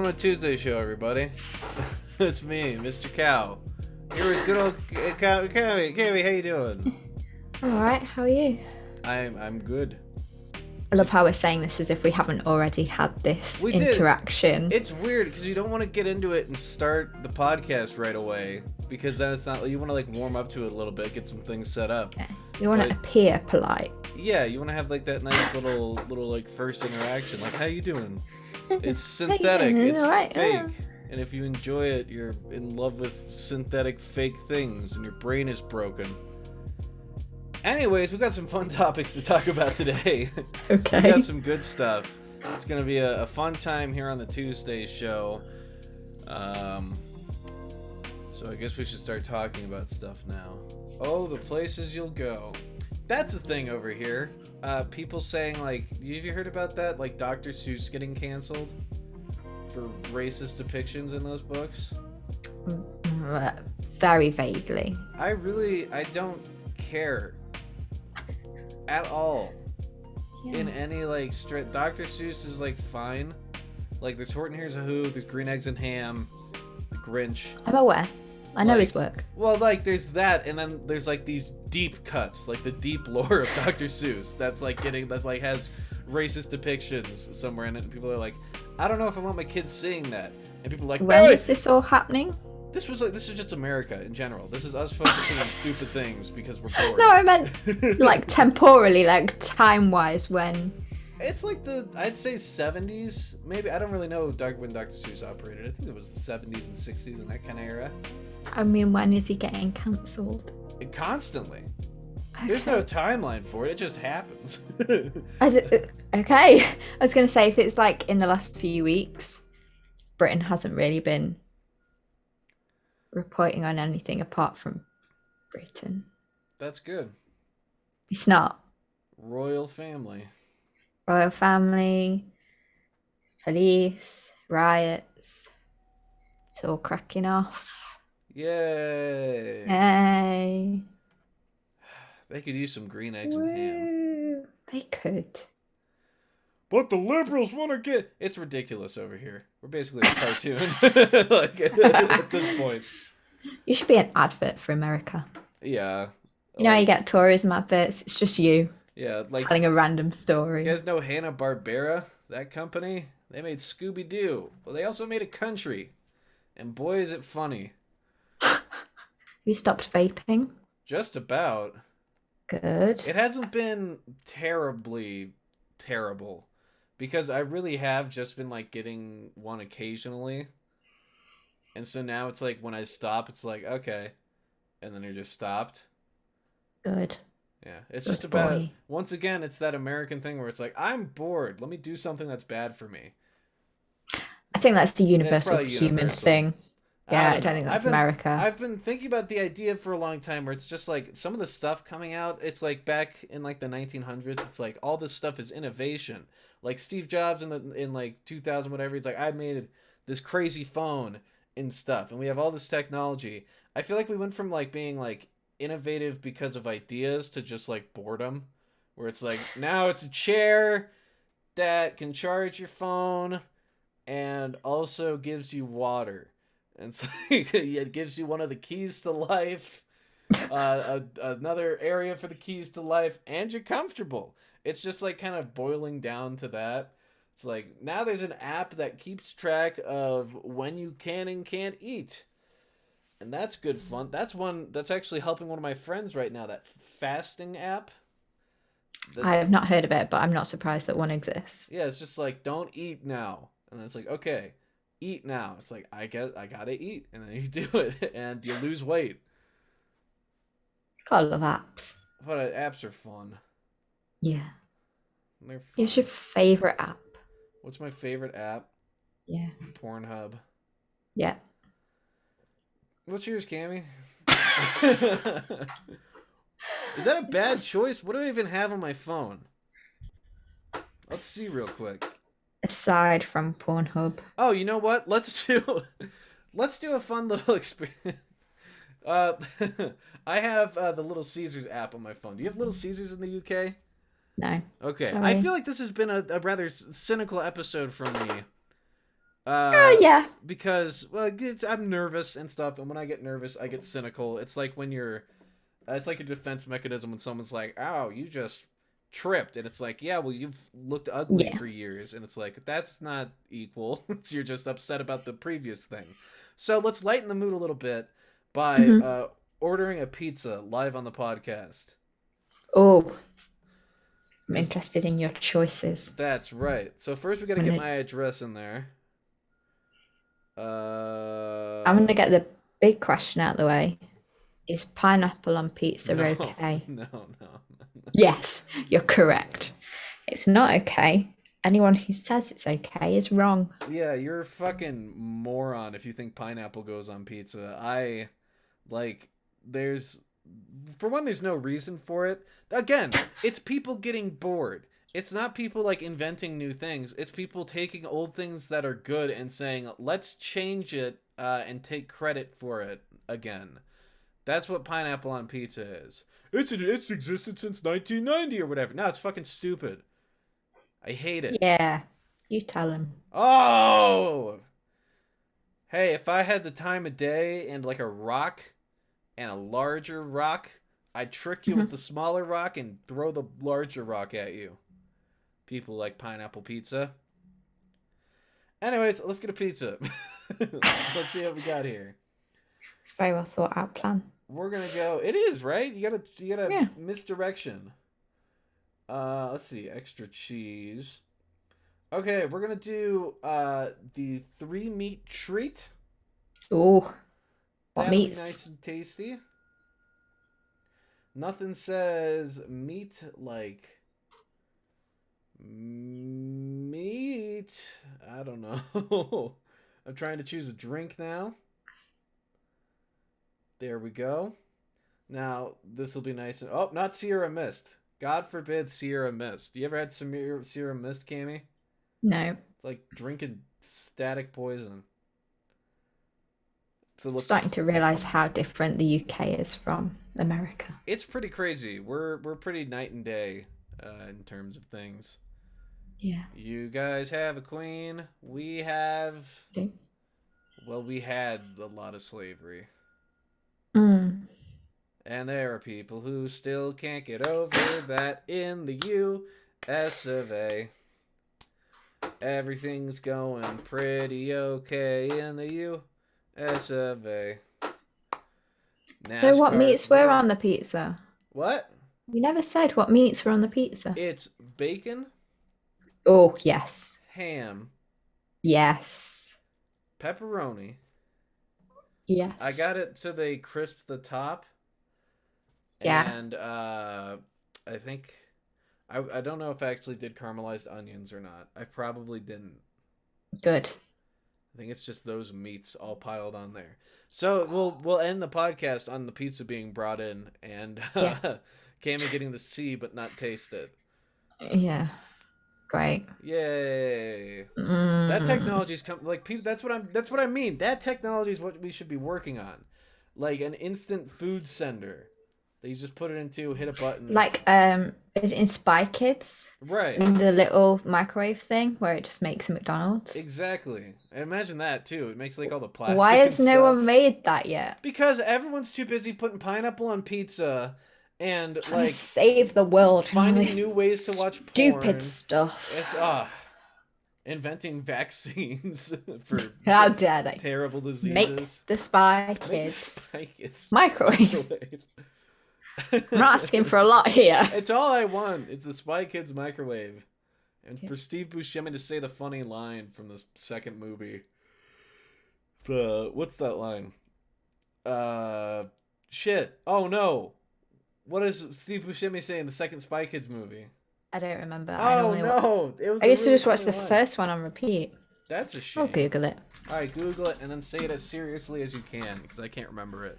Welcome to Tuesday Show, everybody. It's me, Mr. Cow. Here with good old Cammy, how you doing? I'm alright, how are you? I'm good. I love how we're saying this as if we haven't already had this interaction. It's weird because you don't want to get into it and start the podcast right away because then it's not. You want to like warm up to it a little bit, get some things set up. Okay. You want to appear polite. Yeah, you want to have like that nice little like first interaction, like how you doing? It's synthetic. It's right, fake. yeah. And if you enjoy it, you're in love with synthetic fake things and your brain is broken. Anyways, we got some fun topics to talk about today. Okay. We got some good stuff. It's going to be a fun time here on the Tuesday show. So I guess we should start talking about stuff now. Oh, the places you'll go. That's a thing over here. People saying, like, have you heard about that? Like, Dr. Seuss getting canceled for racist depictions in those books? Very vaguely. I don't care at all. Yeah. In any, like, Dr. Seuss is, like, fine. Like, there's Horton Hears a Who, there's Green Eggs and Ham, The Grinch. I'm aware. I know his work. Well, like, there's that, and then there's, like, these deep cuts, like, the deep lore of Dr. Seuss that's, like, has racist depictions somewhere in it, and people are like, I don't know if I want my kids seeing that. And people are like, when was this all happening? This is just America in general. This is us focusing on stupid things because we're bored. No, I meant, like, temporally, like, time-wise, when... It's like I'd say 70s, maybe. I don't really know when Dr. Seuss operated. I think it was the 70s and 60s and that kind of era. I mean, when is he getting cancelled? Constantly. Okay. There's no timeline for it. It just happens. Okay. I was going to say, if it's like in the last few weeks, Britain hasn't really been reporting on anything apart from Britain. That's good. It's not. Royal family, police, riots. It's all cracking off. Yay! Hey. They could use some green eggs and ham. They could. But the liberals want to get... It's ridiculous over here. We're basically a cartoon. Like, at this point. You should be an advert for America. Yeah. You know how you get tourism adverts? It's just you. Yeah, like... telling a random story. You guys know Hanna-Barbera? That company? They made Scooby-Doo. Well, they also made a country. And boy, is it funny. Have you stopped vaping? Just about. Good. It hasn't been terribly terrible. Because I really have just been, like, getting one occasionally. And so now it's like, when I stop, it's like, okay. And then you're just stopped. Good. Yeah. It's Good just about, boy. once again, it's that American thing where it's like, I'm bored. Let me do something that's bad for me. I think that's the universal probably human universal. thing. Yeah, I don't know. think that's America. I've been thinking about the idea for a long time where it's just like some of the stuff coming out, it's like back in like the 1900s, it's like all this stuff is innovation. Like Steve Jobs in like 2000 whatever, it's like I made this crazy phone and stuff and we have all this technology. I feel like we went from like being like innovative because of ideas to just like boredom, where it's like now it's a chair that can charge your phone and also gives you water. And so it gives you one of the keys to life, another area for the keys to life, and you're comfortable. It's just like kind of boiling down to that. It's like now there's an app that keeps track of when you can and can't eat. And that's good fun. That's one that's actually helping one of my friends right now, that fasting app. I have not heard of it, but I'm not surprised that one exists. Yeah, it's just like, don't eat now. And it's like, okay. Eat now. It's like I gotta eat, and then you do it, and you lose weight. Gotta love apps. But apps are fun. Yeah. They're fun. What's your favorite app? What's my favorite app? Yeah. Pornhub. Yeah. What's yours, Cammy? Is that a bad choice? What do I even have on my phone? Let's see real quick. Aside from Pornhub. Oh, you know what? Let's do a fun little experience. I have the Little Caesars app on my phone. Do you have Little Caesars in the UK? No. Okay. Sorry. I feel like this has been a rather cynical episode from me. Yeah. Because I'm nervous and stuff, and when I get nervous, I get cynical. It's like when you're, it's like a defense mechanism when someone's like, "Oh, you just tripped," and it's like, "Yeah, well, you've looked ugly Yeah. for years," and it's like that's not equal. You're just upset about the previous thing. So let's lighten the mood a little bit by Hmm. ordering a pizza live on the podcast. Oh, I'm This, interested in your choices. that's right. So first we got to I'm get gonna, my address in there. I'm Uh, gonna get the big question out of the way. Is pineapple on pizza no, okay? no, no. Yes, you're correct. It's not okay. Anyone who says it's okay is wrong. Yeah, you're a fucking moron if you think pineapple goes on pizza. Like, there's, for one, there's no reason for it. Again, it's people getting bored. It's not people like inventing new things. It's people taking old things that are good and saying, let's change it and take credit for it again. That's what pineapple on pizza is. It's existed since 1990 or whatever. No, it's fucking stupid. I hate it. Yeah, you tell him. Oh! Hey, if I had the time of day and like a rock and a larger rock, I'd trick you with the smaller rock and throw the larger rock at you. People like pineapple pizza. Anyways, let's get a pizza. Let's see what we got here. It's a very well thought out plan. We're gonna go. It is right. You gotta Yeah. misdirection. Let's see. Extra cheese. Okay, we're gonna do the 3-meat treat. Oh, what That'll be meats? nice and tasty. Nothing says meat like meat. I don't know. I'm trying to choose a drink now. There we go. Now, this will be nice. Oh, not Sierra Mist. God forbid Sierra Mist. You ever had some Sierra Mist, Cammy? No. It's like drinking static poison. So look, Starting to realize how different the UK is from America. it's pretty crazy. We're pretty night and day in terms of things. Yeah. You guys have a queen. We have. Okay. Well, we had a lot of slavery. Mm. And there are people who still can't get over that in the US of A. Everything's going pretty okay in the US of A. So what NASCAR's meats were winning. on the pizza? What? You never said what meats were on the pizza. It's bacon, Oh, yes. ham, Yes. pepperoni. Yes. I got it so they crisp the top. Yeah. And I think I don't know if I actually did caramelized onions or not. I probably didn't. Good. I think it's just those meats all piled on there. So we'll end the podcast on the pizza being brought in and Yeah. Cammy getting to see but not taste it. Yeah. Great. Yay! Mm. That technology's come like people. That's what I mean. That technology is what we should be working on, like an instant food sender that you just put it into, hit a button. Like, is it in Spy Kids? Right. In the little microwave thing where it just makes a McDonald's? Exactly. And imagine that too. It makes like all the plastic. Why has and no stuff. one made that yet? Because everyone's too busy putting pineapple on pizza and Trying to like save the world from all finding this new ways to watch porn. stupid stuff. It's inventing vaccines for How dare they? terrible diseases. Make the Spy Make Kids Spy Kids microwave. I'm not asking for a lot here. It's all I want. It's the Spy Kids microwave. And for Steve Buscemi to say the funny line from the second movie. What's that line? Shit. Oh no. What does Steve Buscemi say in the second Spy Kids movie? I don't remember. Oh no. It was I used to really just watch the funny line. first one on repeat. That's a shame. I'll Google it. Alright, Google it and then say it as seriously as you can, because I can't remember it.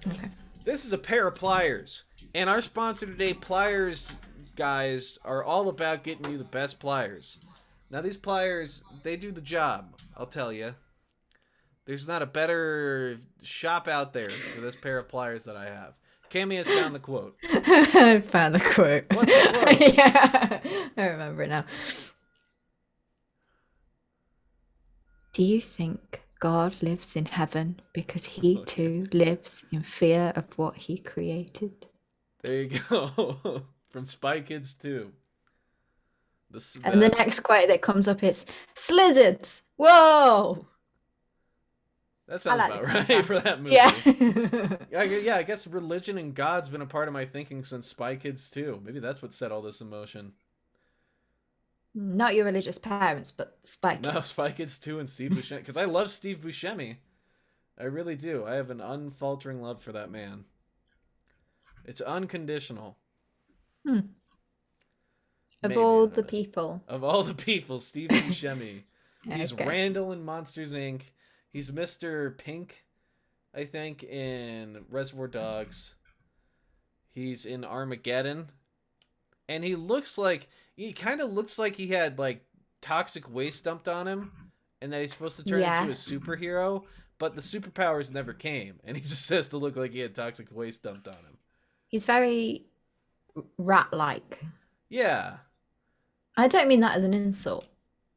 Okay. This is a pair of pliers. And our sponsor today, Pliers guys, are all about getting you the best pliers. Now these pliers, they do the job, I'll tell you. There's not a better shop out there for this pair of pliers that I have. Cammy has found the quote. I found the quote. What's the quote? Yeah, I remember it now. Do you think God lives in heaven because he Oh, yeah. too lives in fear of what he created? There you go. From Spy Kids 2. And the That next quote that comes up is Slizzards! Whoa! that I sounds like the about right for contrast. that Yeah. movie. Yeah, I guess religion and God's been a part of my thinking since Spy Kids 2. Maybe that's what set all this in motion. Not your religious parents, but Spy No, Kids. Spy Kids 2 and Steve Buscemi. Because I love Steve Buscemi. I really do. I have an unfaltering love for that man. It's unconditional. Hmm. Of Maybe, all I don't the know. people. Of all the people, Steve Buscemi. He's Okay. Randall in Monsters Inc. He's Mr. Pink, I think, in Reservoir Dogs. He's in Armageddon. And he kind of looks like he had, like, toxic waste dumped on him. And that he's supposed to turn into Yeah. a superhero. But the superpowers never came. And he just has to look like he had toxic waste dumped on him. He's very rat-like. Yeah. I don't mean that as an insult.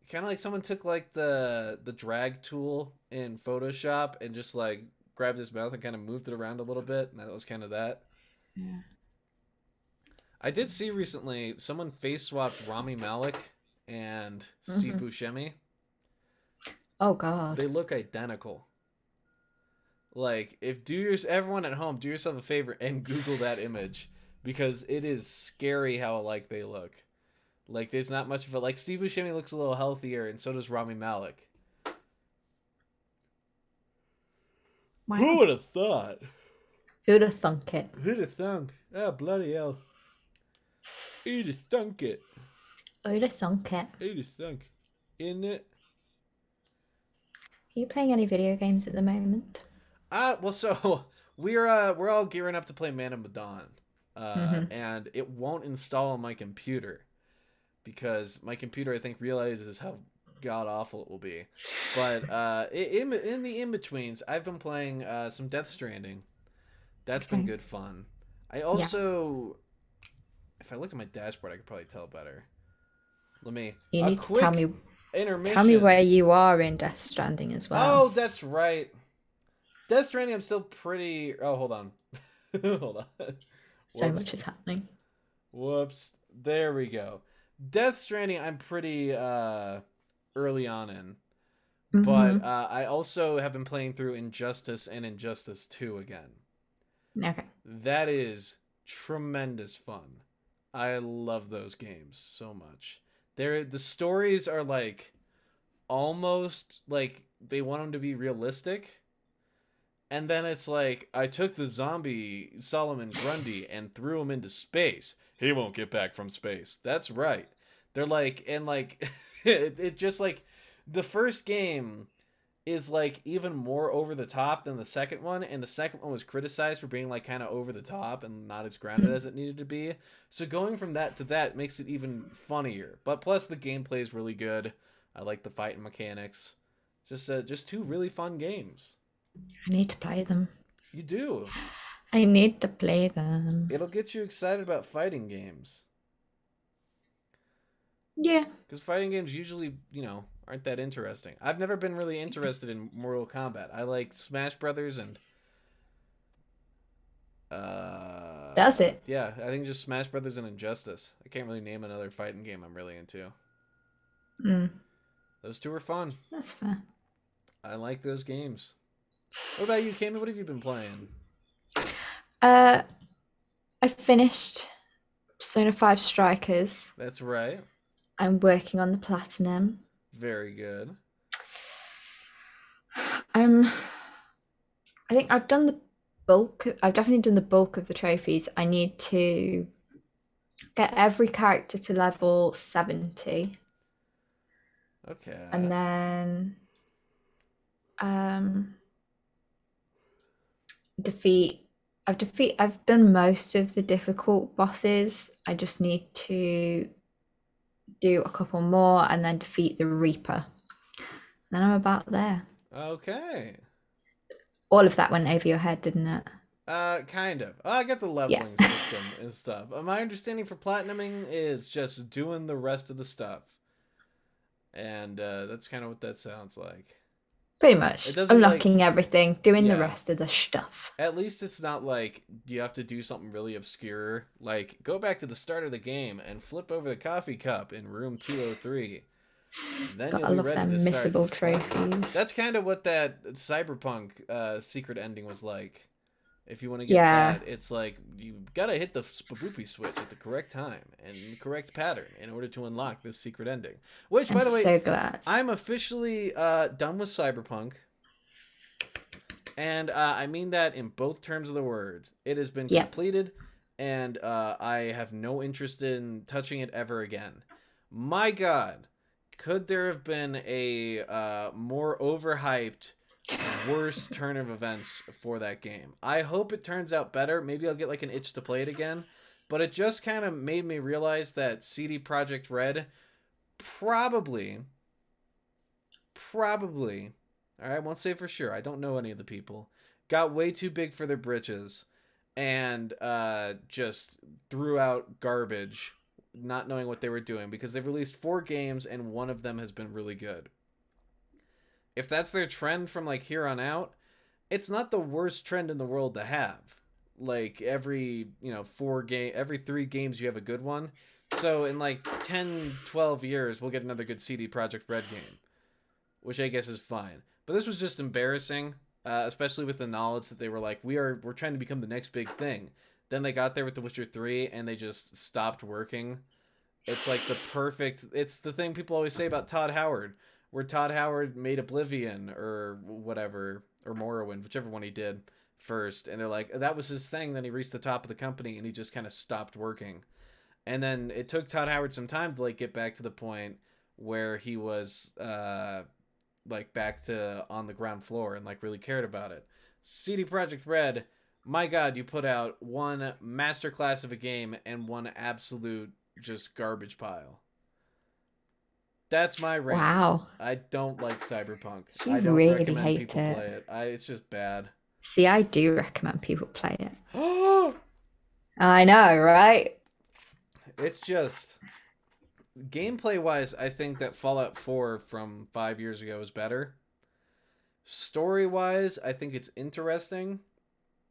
Kind of like someone took like the drag tool in Photoshop and just like grabbed his mouth and kind of moved it around a little bit, and that was kind of that. Yeah. I did see recently someone face swapped Rami Malek and Steve Buscemi. Oh God. They look identical. Like, if everyone at home, do yourself a favor and Google that image because it is scary how alike they look. Like, there's not much of it. Like, Steve Buscemi looks a little healthier, and so does Rami Malek. Wow. Who would have thought? Who'd have thunk it? Who'd have thunk? Oh, bloody hell. Who'd have thunk it? Who'd have thunk it? Who'd have thunk? In it? Are you playing any video games at the moment? Well, so we're all gearing up to play Man of Medan. Mhm. And it won't install on my computer. Because my computer, I think, realizes how god awful it will be. But in the in-betweens, I've been playing some Death Stranding. That's been good fun. I also, if I looked at my dashboard, I could probably tell better. Let me. You A need to quick tell me intermission. where you are in Death Stranding as well. Oh, that's right. Death Stranding, I'm still pretty. Oh, hold on. Hold on. So much is happening. Whoops. There we go. Death Stranding, I'm pretty early on in. But I also have been playing through Injustice and Injustice 2 again. Okay. That is tremendous fun. I love those games so much. The stories are like almost like they want them to be realistic. And then it's like, I took the zombie Solomon Grundy and threw him into space. He won't get back from space. That's right. They're like, and like, it just like, the first game is like even more over the top than the second one. And the second one was criticized for being like kind of over the top and not as grounded as it needed to be. So going from that to that makes it even funnier. But plus the gameplay is really good. I like the fighting mechanics. Just two really fun games. I need to play them. You do. I need to play them. It'll get you excited about fighting games. Yeah. Because fighting games usually, aren't that interesting. I've never been really interested in Mortal Kombat. I like Smash Brothers and... That's it. Yeah, I think just Smash Brothers and Injustice. I can't really name another fighting game I'm really into. Those two are fun. That's fair. I like those games. What about you, Kami? What have you been playing? I finished Persona 5 Strikers. That's right. I'm working on the platinum. Very good. I think I've done the bulk. I've definitely done the bulk of the trophies. I need to get every character to level 70. Okay. And then I've done most of the difficult bosses. I just need to do a couple more and then defeat the Reaper. Then I'm about there. Okay. All of that went over your head, didn't it? Kind of. I got the leveling system and stuff. My understanding for platinuming is just doing the rest of the stuff. And that's kind of what that sounds like. Pretty It much. doesn't like, Unlocking everything, doing the yeah. rest of the stuff. At least it's not like you have to do something really obscure, like go back to the start of the game and flip over the coffee cup in room 203. Then you'll Gotta be love ready them to start missable playing. trophies. That's kind of what that Cyberpunk secret ending was like. If you want to get Yeah, that, it's like you gotta hit the spoopy switch at the correct time and the correct pattern in order to unlock this secret ending. Which, I'm by the way, so glad. I'm officially done with Cyberpunk. And I mean that in both terms of the words. It has been Yep. completed, and I have no interest in touching it ever again. My God, could there have been a more overhyped, worse turn of events for that game? I hope it turns out better. Maybe I'll get like an itch to play it again. But it just kind of made me realize that CD Projekt Red probably, probably, all right, I won't say for sure. I don't know any of the people. Got way too big for their britches and just threw out garbage, not knowing what they were doing because they've released 4 games and one of them has been really good. If that's their trend from like here on out, it's not the worst trend in the world to have. Like every, 4 game, every 3 games you have a good one. So in like 10, 12 years, we'll get another good CD Projekt Red game, which I guess is fine. But this was just embarrassing, especially with the knowledge that they were like, we're trying to become the next big thing. Then they got there with The Witcher 3 and they just stopped working. It's like the perfect. It's the thing people always say about Todd Howard, where Todd Howard made Oblivion or whatever, or Morrowind, whichever one he did first, and they're like, that was his thing. Then he reached the top of the company and he just kind of stopped working. And then it took Todd Howard some time to like get back to the point where he was like back to on the ground floor and like really cared about it. CD Projekt Red, my God, you put out one masterclass of a game and one absolute just garbage pile. That's my rant. Wow. I don't like Cyberpunk. I You don't really recommend hate people it. play it. It's just bad. See, I do recommend people play it. Oh, I know, right? it's just gameplay wise. I think that Fallout 4 from 5 years ago is better. Story wise, I think it's interesting,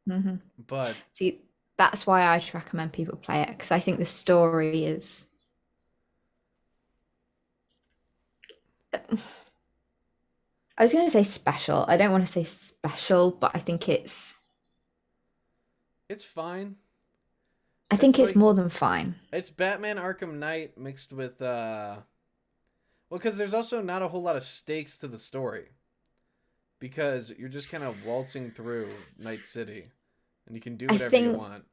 Hmm. but See, that's why I'd recommend people play it because I think the story is. I was going to say special. I don't want to say special, but I think it's. it's fine. I think It's it's like more than fine. it's Batman Arkham Knight mixed with well, because there's also not a whole lot of stakes to the story because you're just kind of waltzing through Night City and you can do I whatever you think, want.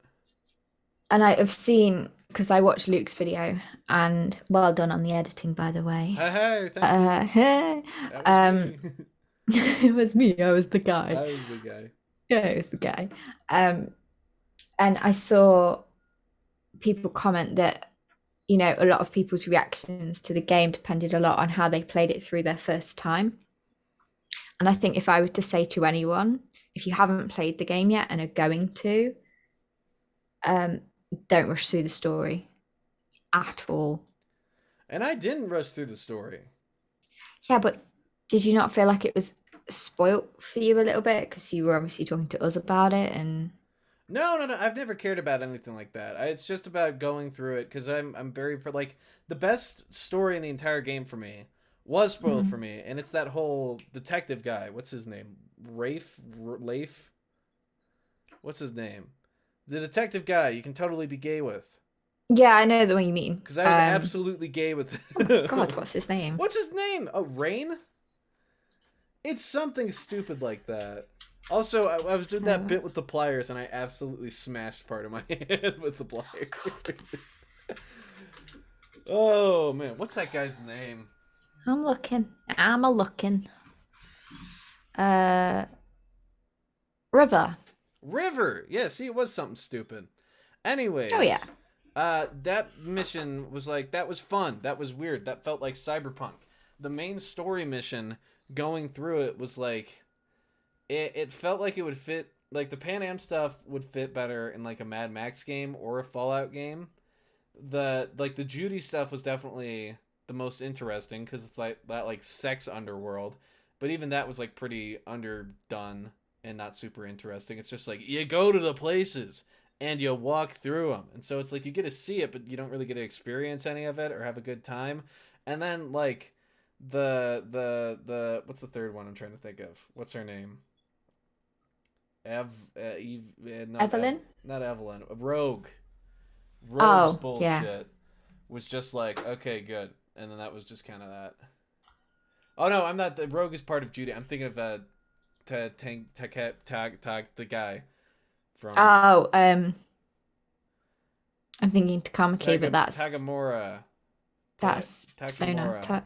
and I've seen because I watched Luke's video, and well done on the editing, by the way. Hey, hey, thank you. That was Um, me. it was me. I was the guy. I was the guy. Yeah, it was the guy. Um, and I saw people comment that a lot of people's reactions to the game depended a lot on how they played it through their first time. And I think if I were to say to anyone, if you haven't played the game yet and are going to, um, don't rush through the story at all. And I didn't rush through the story. Yeah, but did you not feel like it was spoilt for you a little bit because you were obviously talking to us about it and No, no, no. I've never cared about anything like that. It's just about going through it because I'm very like the best story in the entire game for me was spoiled Mhm. for me, and it's that whole detective guy. What's his name? Rafe. What's his name? The detective guy you can totally be gay with. Yeah, I know the one you mean. Because I was absolutely gay with. Oh God, what's his name? What's his name? Oh, Rain. It's something stupid like that. Also, I was doing that bit with the pliers, and I absolutely smashed part of my head with the pliers. Oh man, what's that guy's name? I'm looking. I'm a looking. Uh, River. River. Yeah, see, it was something stupid. Anyways, Oh yeah. that mission was like that was fun. That was weird. That felt like Cyberpunk. The main story mission, going through it was like, it felt like it would fit. Like the Pan Am stuff would fit better in like a Mad Max game or a Fallout game. The Judy stuff was definitely the most interesting because it's like that like sex underworld. but even that was like pretty underdone and not super interesting. It's just like you go to the places and you walk through them, and so it's like you get to see it, but you don't really get to experience any of it or have a good time. And then like the what's the third one I'm trying to think of? What's her name? Eve, Evelyn? not Evelyn. Rogue. Rogue's Oh, yeah. bullshit was just like, okay, good, and then that was just kind of that. Oh no, I'm not. The Rogue is part of Judy. I'm thinking of Tag, the guy from Oh, I'm thinking Takamaki, but Tagamora. that's Persona. Takamura.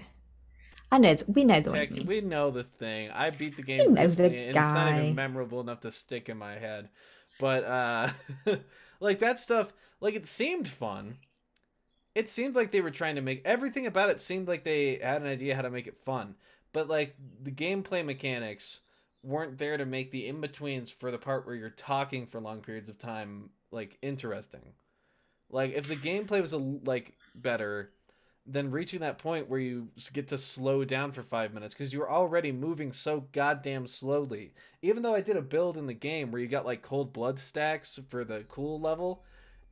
I know, we know the one you mean. We know the thing. I beat the We game know the recently, and it's not even guy. memorable enough to stick in my head. But like that stuff, like it seemed fun. It seemed like they were trying to make everything about it seemed like they had an idea how to make it fun. But like the gameplay mechanics weren't there to make the in-betweens for the part where you're talking for long periods of time like interesting. Like if the gameplay was like better, then reaching that point where you get to slow down for 5 minutes because you're already moving so goddamn slowly. Even though I did a build in the game where you got like cold blood stacks for the cool level,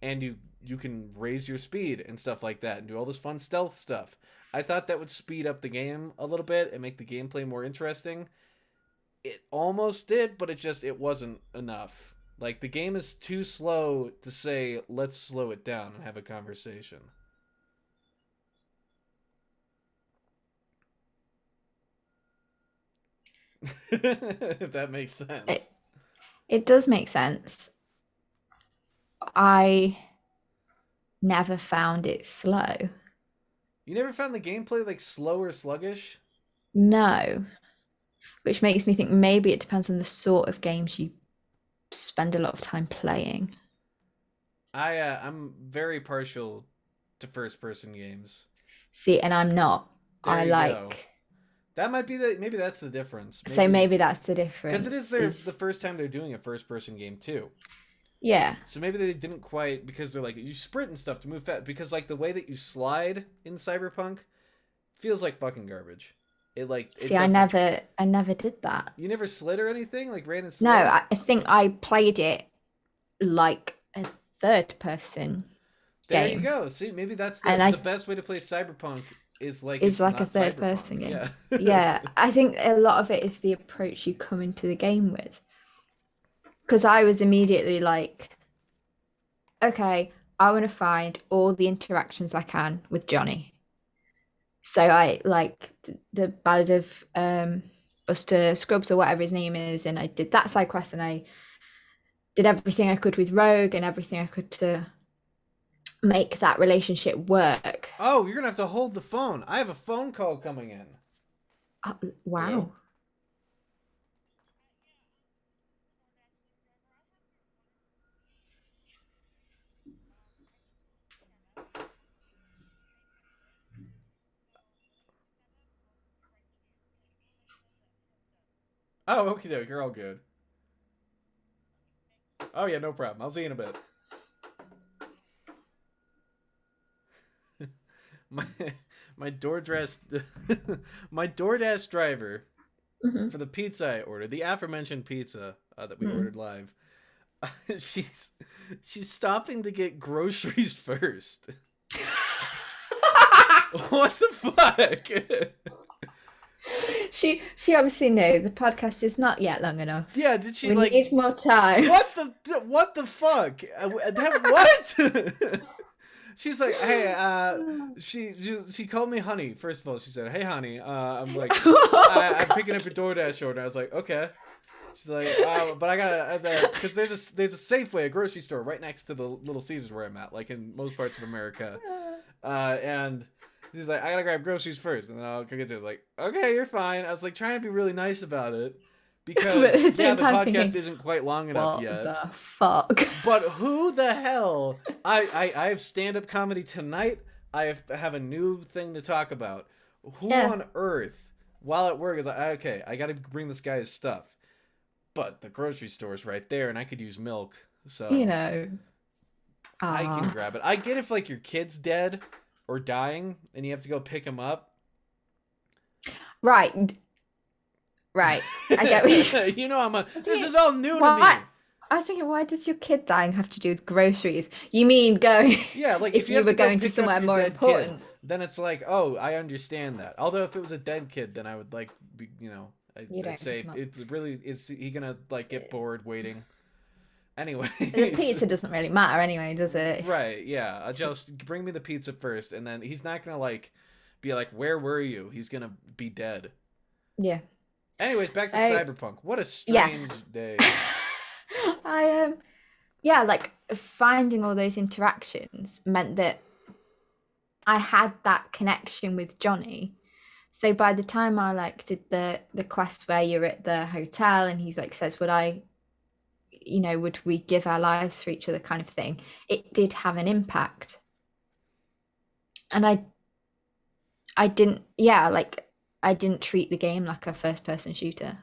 and you can raise your speed and stuff like that and do all this fun stealth stuff. I thought that would speed up the game a little bit and make the gameplay more interesting. It almost did, but it wasn't enough. Like the game is too slow to say let's slow it down and have a conversation. If that makes sense. It does make sense. I never found it slow. You never found the gameplay like slow or sluggish? No, which makes me think maybe it depends on the sort of games you spend a lot of time playing. I'm very partial to first person games. See, and I'm not. There I you go. like, That might be maybe that's the difference. so Maybe maybe that's the because it is difference. the first time they're doing a first person game too. Yeah. So maybe they didn't quite because they're like you sprint and stuff to move fast because like the way that you slide in Cyberpunk feels like fucking garbage. It See, doesn't. I never did that. You never slid or anything like ran and No, slid. I think I played it like a third person There you game, go. See, maybe that's and the best way to play Cyberpunk is like is it's like a not third Cyberpunk. person game. Yeah. Yeah, I think a lot of it is the approach you come into the game with. Because I was immediately like, okay, I want to find all the interactions I can with Johnny. So I like the Ballad of Buster Scruggs or whatever his name is, and I did that side quest, and I did everything I could with Rogue and everything I could to make that relationship work. Oh, you're gonna have to hold the phone. I have a phone call coming in. Wow. Hello? Oh, okay, doke. You're all good. Oh yeah, no problem. I'll see you in a bit. my my DoorDash my DoorDash driver Mm-hmm. for the pizza I ordered, the aforementioned pizza that we ordered live. she's she's stopping to get groceries first. What the fuck? She obviously knew the podcast is not yet long enough. Yeah, did she We like need more time. what the fuck? What? She's like, hey, she called me honey. First of all, she said, hey honey. I'm like, I'm picking up your DoorDash order. I was like, okay. She's like, but I gotta, because there's a Safeway, a grocery store right next to the Little Caesars where I'm at, like in most parts of America, and she's like, I gotta grab groceries first, and then I'll go get you. I was like, okay, you're fine. I was like trying to be really nice about it because But at the same the time podcast thinking, isn't quite long enough what yet. the fuck? But who the hell? I have stand-up comedy tonight. I have a new thing to talk about. Who on earth, while at work, is like, okay, I got to bring this guy his stuff. But the grocery store's right there, and I could use milk. So, You know. I can grab it. I get if, like, your kid's dead or dying, and you have to go pick him up. Right. Right. I get what you. You know, I was this thinking, is all new to me. why? I was thinking, why does your kid dying have to do with groceries? You mean going Yeah, like if if you you have were to go going to pick up somewhere your more dead kid, important? then it's like, oh, I understand that. Although if it was a dead kid, then I would like, You I'd don't pick say him up. it's really is he gonna like get bored waiting? The Anyways, pizza doesn't really matter anyway, does it? right? Yeah, I'll just bring me the pizza first, and then he's not gonna like be like, where were you? He's gonna be dead. Yeah. Anyways, back to So Cyberpunk. What a yeah. strange day. I yeah, like finding all those interactions meant that I had that connection with Johnny. So by the time I like did the quest where you're at the hotel and he's like says, would I, would we give our lives for each other kind of thing, it did have an impact. And I didn't, yeah, like I didn't treat the game like a first person shooter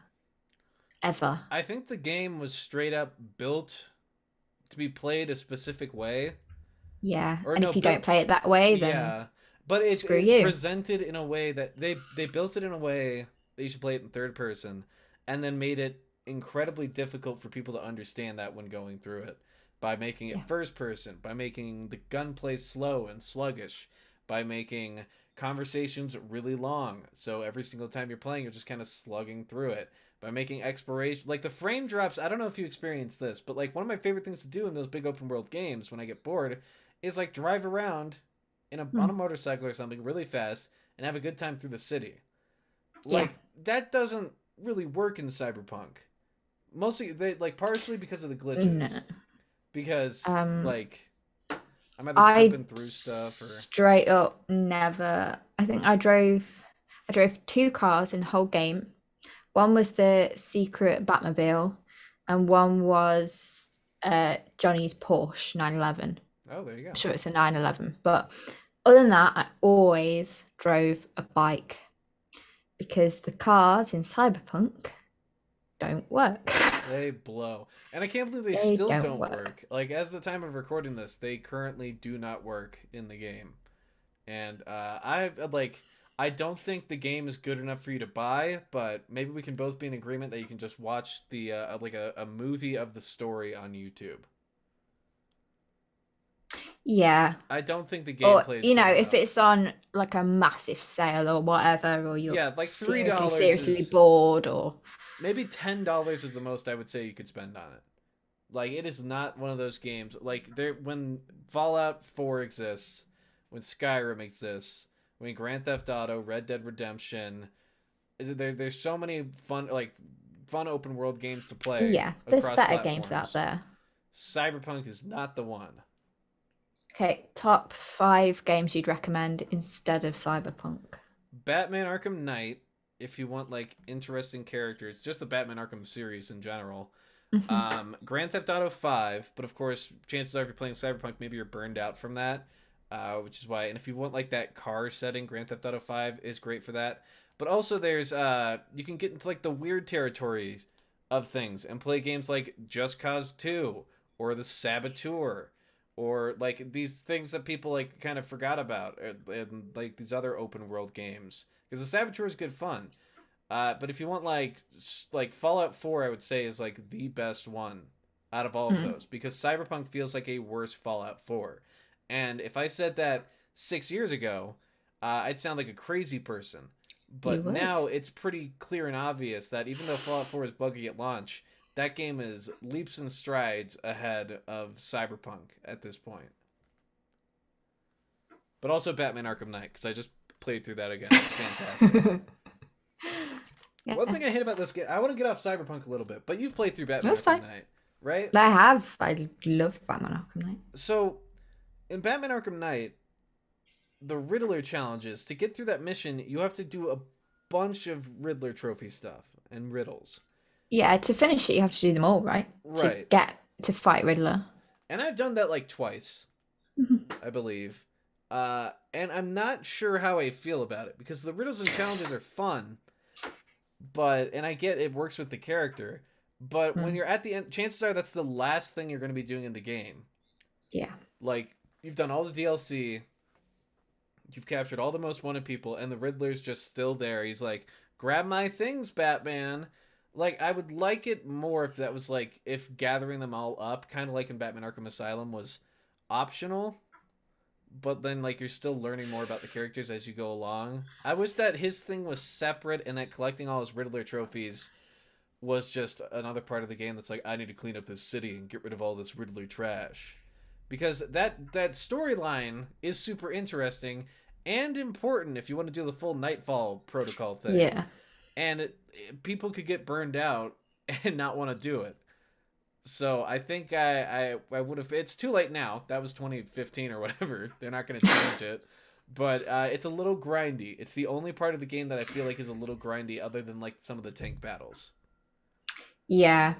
ever. I think the game was straight up built to be played a specific way, Yeah. or And no, if you don't built. play it that way, then Yeah, but screw it you. presented in a way that they built it in a way that you should play it in third person, and then made it incredibly difficult for people to understand that when going through it by making it Yeah. first person, by making the gunplay slow and sluggish, by making conversations really long. So every single time you're playing, you're just kind of slugging through it. By making exploration, like the frame drops. I don't know if you experienced this, but like one of my favorite things to do in those big open world games when I get bored is like drive around on a Hmm. motorcycle or something really fast and have a good time through the city. Yeah. Like that doesn't really work in Cyberpunk. Mostly they like partially because of the No. glitches. Because Um, like I'm either I creeping through stuff or straight up never. I think I drove two cars in the whole game. One was the secret Batmobile, and one was Johnny's Porsche 911. oh, there you I'm go. sure it's a 911, but other than that, I always drove a bike because the cars in Cyberpunk don't work. They blow. And I can't believe they They still don't don't work. work. Like as the time of recording this, they currently do not work in the game. And I don't think the game is good enough for you to buy, but maybe we can both be in agreement that you can just watch the like a movie of the story on YouTube. Yeah. I don't think the Or, gameplay is good if enough. it's on like a massive sale or whatever, or you're Yeah, like seriously, $3 seriously is bored, or maybe $10 is the most I would say you could spend on it. Like it is not one of those games like there when Fallout 4 exists, when Skyrim exists, when Grand Theft Auto, Red Dead Redemption, there's so many fun open world games to play yeah, there's across better games out platforms. there. Cyberpunk is not the one. Okay, top five games you'd recommend instead of Cyberpunk. Batman Arkham Knight, if you want like interesting characters, just the Batman Arkham series in general. Mhm. Grand Theft Auto 5, but of course, chances are if you're playing Cyberpunk, maybe you're burned out from that, which is why. And if you want like that car setting, Grand Theft Auto 5 is great for that. But also, there's you can get into like the weird territories of things and play games like Just Cause 2 or The Saboteur or like these things that people like kind of forgot about and like these other open world games because The Saboteur is good fun. But if you want like Fallout 4, I would say is like the best one out of all of Mm, those because Cyberpunk feels like a worse Fallout 4. And if I said that 6 years ago, I'd sound like a crazy person. you But would. now it's pretty clear and obvious that even though Fallout 4 is buggy at launch, that game is leaps and strides ahead of Cyberpunk at this point. But also Batman Arkham Knight because I just played through that again. It's fantastic. One Yeah, thing I hate about this game, I want to get off Cyberpunk a little bit, but you've played through Batman that's Arkham fine. Knight, right? I have. I love Batman Arkham Knight. So, in Batman Arkham Knight, the Riddler challenges, to get through that mission, you have to do a bunch of Riddler trophy stuff and riddles. Yeah, to finish it, you have to do them all, right? To Right. get to fight Riddler. And I've done that like twice, Mhm. I believe. And I'm not sure how I feel about it because the riddles and challenges are fun, and I get it works with the character, but when Mm, you're at the end, chances are that's the last thing you're going to be doing in the game. yeah. Like you've done all the DLC, you've captured all the most wanted people, and the Riddler's just still there. He's like grab my things, Batman. Like, I would like it more if that was like, if gathering them all up, kind of like in Batman Arkham Asylum, was optional, but then like you're still learning more about the characters as you go along. I wish that his thing was separate and that collecting all his Riddler trophies was just another part of the game that's like, I need to clean up this city and get rid of all this Riddler trash. Because that storyline is super interesting and important if you want to do the full Nightfall protocol thing. Yeah. And people could get burned out and not want to do it. So I think I would have. It's too late now. That was 2015 or whatever. They're not going to change it. But it's a little grindy. It's the only part of the game that I feel like is a little grindy, other than like some of the tank battles. Yeah.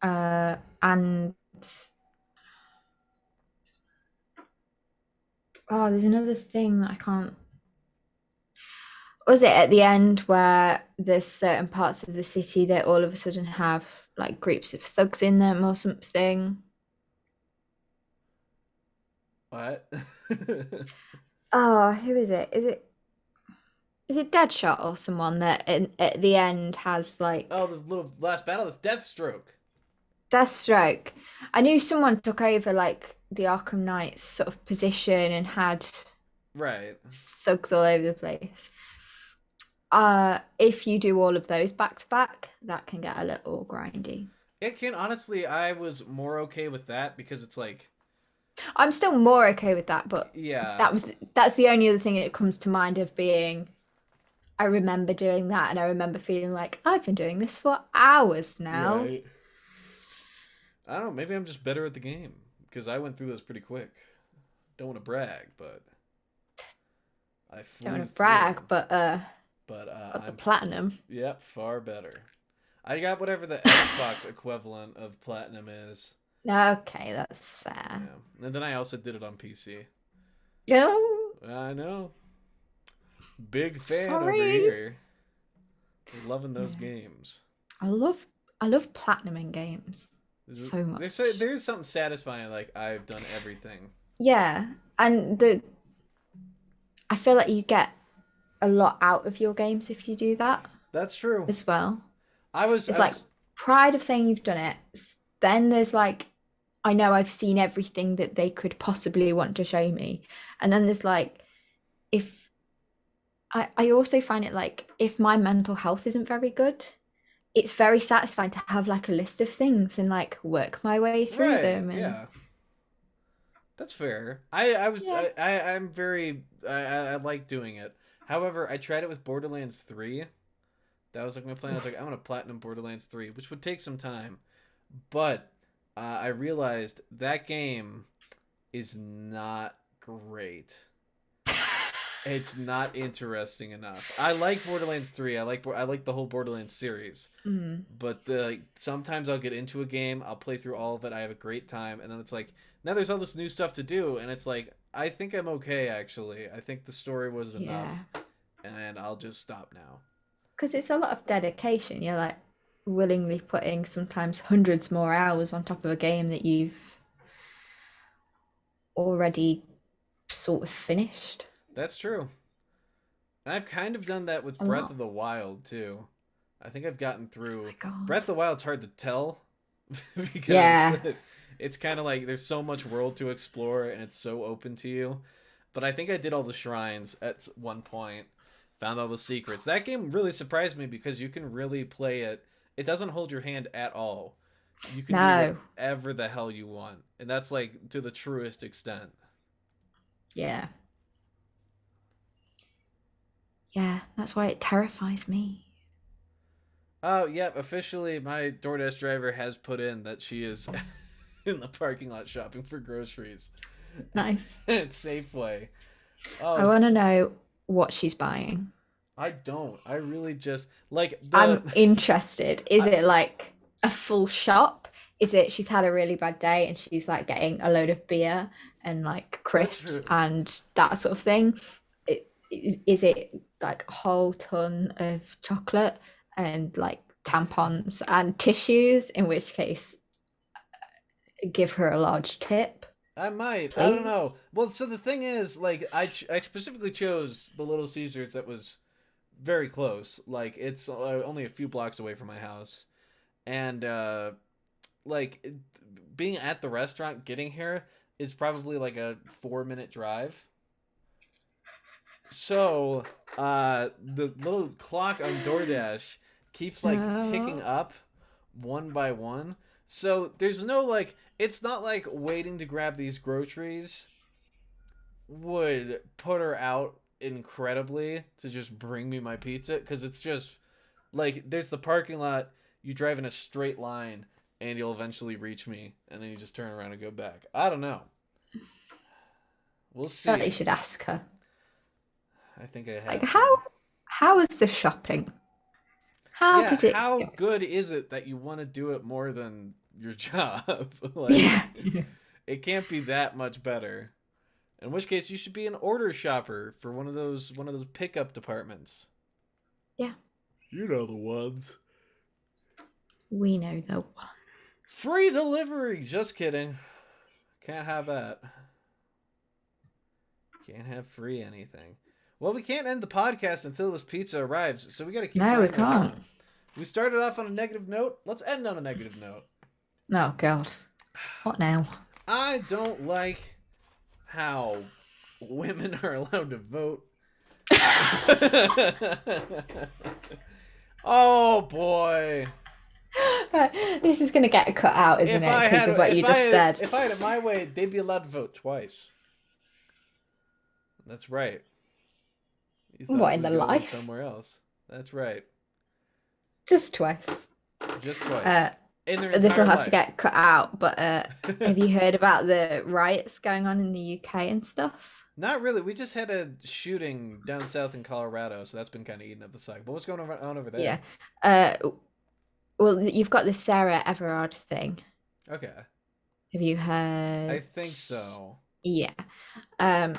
And oh, there's another thing that I can't. Was it at the end where there's certain parts of the city that all of a sudden have like groups of thugs in them or something? What? Oh, who is it? Is it Deadshot or someone that at the end has like Oh, the little last battle is Deathstroke. Deathstroke? I knew someone took over like the Arkham Knight's sort of position and had Right. thugs all over the place. If you do all of those back to back, that can get a little grindy. It can, honestly, I was more okay with that because it's like, I'm still more okay with that, but yeah. that's the only other thing that comes to mind of being I remember doing that and I remember feeling like I've been doing this for hours now. Right. I don't know, maybe I'm just better at the game because I went through this pretty quick. Don't want to brag, but I flew Don't want to through brag, them. but But got the I'm platinum. yep, far better. I got whatever the Xbox equivalent of platinum is. Okay, that's fair. Yeah. And then I also did it on PC. Oh, I know. Big fan over sorry. here. Loving those Yeah. games. I love platinum in games so much. There's something satisfying like I've done everything. Yeah, and I feel like you get a lot out of your games if you do that That's true. as well. I was It's I like was pride of saying you've done it. Then there's like, I know I've seen everything that they could possibly want to show me. And then there's like, if I also find it like, if my mental health isn't very good, it's very satisfying to have like a list of things and like work my way through right. them. And Yeah. That's fair. I was yeah, I'm very I like doing it. However, I tried it with Borderlands 3. That was like my plan. I was like, I'm gonna platinum Borderlands 3, which would take some time. But I realized that game is not great. It's not interesting enough. I like Borderlands 3. I like the whole Borderlands series. mm, But sometimes I'll get into a game, I'll play through all of it, I have a great time, and then it's like now there's all this new stuff to do, and it's like I think I'm okay actually. I think the story was enough, yeah, and I'll just stop now. because it's a lot of dedication. You're like willingly putting sometimes hundreds more hours on top of a game that you've already sort of finished. That's true. And I've kind of done that with A Breath lot. of the Wild too. I think I've gotten Oh through my God. Breath of the Wild's hard to tell because Yeah. it's kind of like there's so much world to explore and it's so open to you. But I think I did all the shrines at one point, found all the secrets. That game really surprised me because you can really play it. It doesn't hold your hand at all. You can do No. whatever the hell you want. And that's like to the truest extent. Yeah. Yeah. That's why it terrifies me. Oh, yep, officially my DoorDash driver has put in that she is in the parking lot shopping for groceries Nice. at Safeway. Oh, I want to know what she's buying. I don't. I really just like I'm the interested. Is I, it like a full shop? Is it she's had a really bad day and she's like getting a load of beer and like that's crisps true. and that sort of thing? Is it like a whole ton of chocolate and like tampons and tissues? In which case, give her a large tip, I might. I don't please. know. Well, so the thing is, like, I specifically chose the Little Caesars that was very close. Like it's only a few blocks away from my house, and like being at the restaurant, getting here is probably like a 4 minute drive. So the little clock on DoorDash keeps like ticking No. up one by one. So there's no like it's not like waiting to grab these groceries would put her out incredibly to just bring me my pizza because it's just like there's the parking lot, you drive in a straight line and you'll eventually reach me and then you just turn around and go back. I don't know. We'll I feel like you see. should ask her. I think I Like, have to. how was the shopping? How Yeah, did it how go? good is it that you want to do it more than your job? Yeah. Like, it can't be that much better. In which case, you should be an order shopper for one of those pickup departments. Yeah. You know the ones. We know the one. Free delivery. Just kidding. Can't have that. Can't have free anything. Well, we can't end the podcast until this pizza arrives, so we got to keep No, we grinding can't. along. We started off on a negative note. Let's end on a negative note. Oh God. What now? I don't like how women are allowed to vote. Oh boy. This is gonna get cut out, isn't it? Because of what you just said. If I had it my way, they'd be allowed to vote twice. That's right. You thought What, it in was the going life? somewhere else. That's right. Just twice. Just twice. In their This will entire have life. to get cut out, but have you heard about the riots going on in the UK and stuff? Not really. We just had a shooting down south in Colorado, so that's been kind of eating up the cycle. But what's going on over there? Yeah. Uh, well, you've got the Sarah Everard thing. Okay. Have you I heard? think so. Yeah. Um,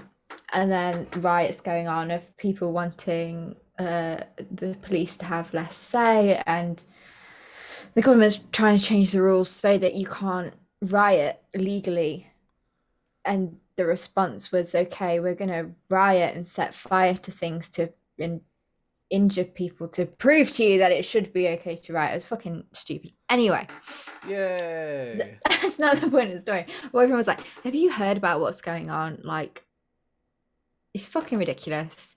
and then riots going on of people wanting the police to have less say, and the government's trying to change the rules so that you can't riot legally. And the response was, okay, we're going to riot and set fire to things to injure people to prove to you that it should be okay to riot. It was fucking stupid. Anyway, Yay. that's not the point of the story. Boyfriend was like, have you heard about what's going on? Like, it's fucking ridiculous.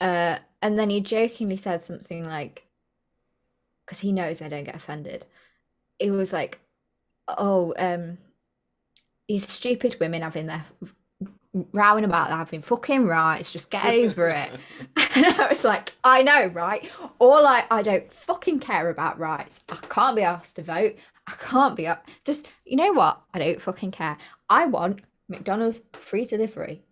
And then he jokingly said something like, because he knows I don't get offended. It was like, oh, these stupid women having their rowing about having fucking rights, just get over it. And I was like, I know, right? I don't fucking care about rights. I can't be asked to vote. I can't be just, you know what? I don't fucking care. I want McDonald's free delivery.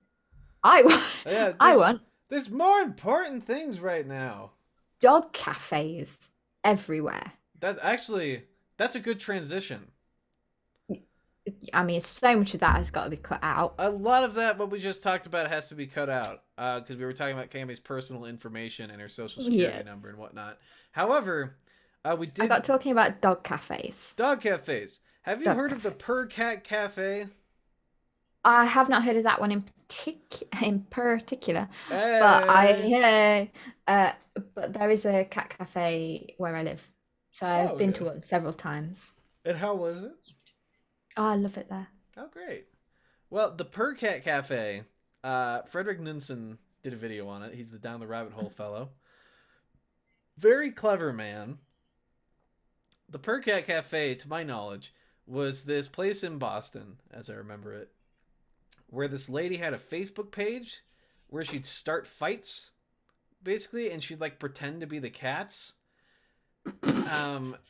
Yeah, I want there's more important things right now. dog cafes everywhere. That's a good transition. I mean, so much of that has got to be cut out. A lot of that, what we just talked about, has to be cut out because we were talking about Cammy's personal information and her social security number and whatnot. However, we did. I got talking about dog cafes. Dog cafes. Have you Dog heard of the cafes. Per Cat Cafe? I have not heard of that one in particular, Hey. but there is a cat cafe where I live, so I've been to Okay. one several times. And how was it? Oh, I love it there. Oh, great. Well, the Per Cat Cafe, Frederick Nunson did a video on it. He's the Down the Rabbit Hole fellow. Very clever man. The Per Cat Cafe, to my knowledge, was this place in Boston, as I remember it, where this lady had a Facebook page where she'd start fights, basically, and she'd like pretend to be the cats.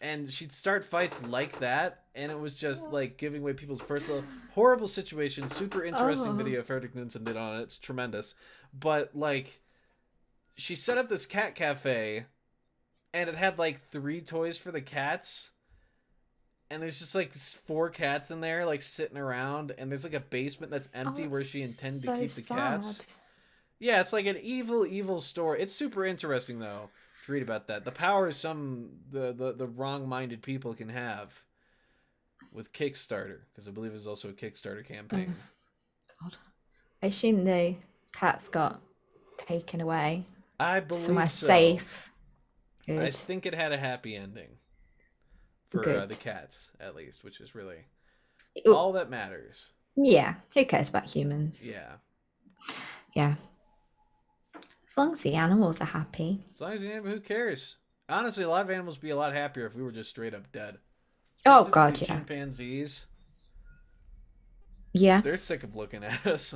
And she'd start fights like that, and it was just like giving away people's personal horrible situations. Super interesting video Frederick Nunson did on it. It's tremendous. But like, she set up this cat cafe, and it had like 3 toys for the cats. And there's just like 4 cats in there, like sitting around, and there's like a basement that's empty where she intended to keep the cats. Yeah, it's like an evil, evil story. It's super interesting though to read about that. The power the wrong-minded people can have with Kickstarter, because I believe there's also a Kickstarter campaign. God. I assume the cats got taken away I somewhere believe so. safe. I Good. think it had a happy ending for the Good. cats, at least, which is really Oh, all that matters. yeah. Who cares about humans? Yeah. Yeah. As long as the animals are happy. As long as you have, who cares? Honestly, a lot of animals would be a lot happier if we were just straight up dead. Oh Specifically, God, yeah. chimpanzees. Yeah. They're sick of looking at us.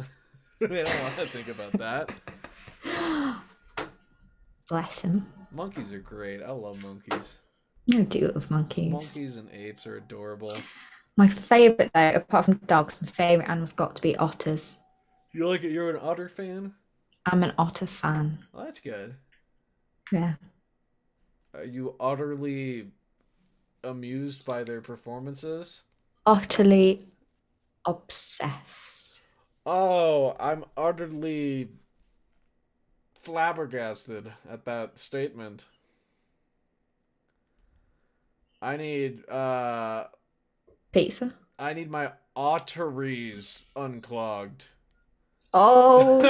They don't want to think about that. Bless them. Monkeys are great. I love monkeys. I do love monkeys. Monkeys and apes are adorable. My favourite though, apart from dogs, my favourite animal's got to be otters. You like it? You're an otter fan? I'm an otter fan. Well, that's good. Yeah. Are you utterly amused by their performances? Utterly obsessed. Oh, I'm utterly flabbergasted at that statement. I need Pizza. I need my arteries unclogged. Oh,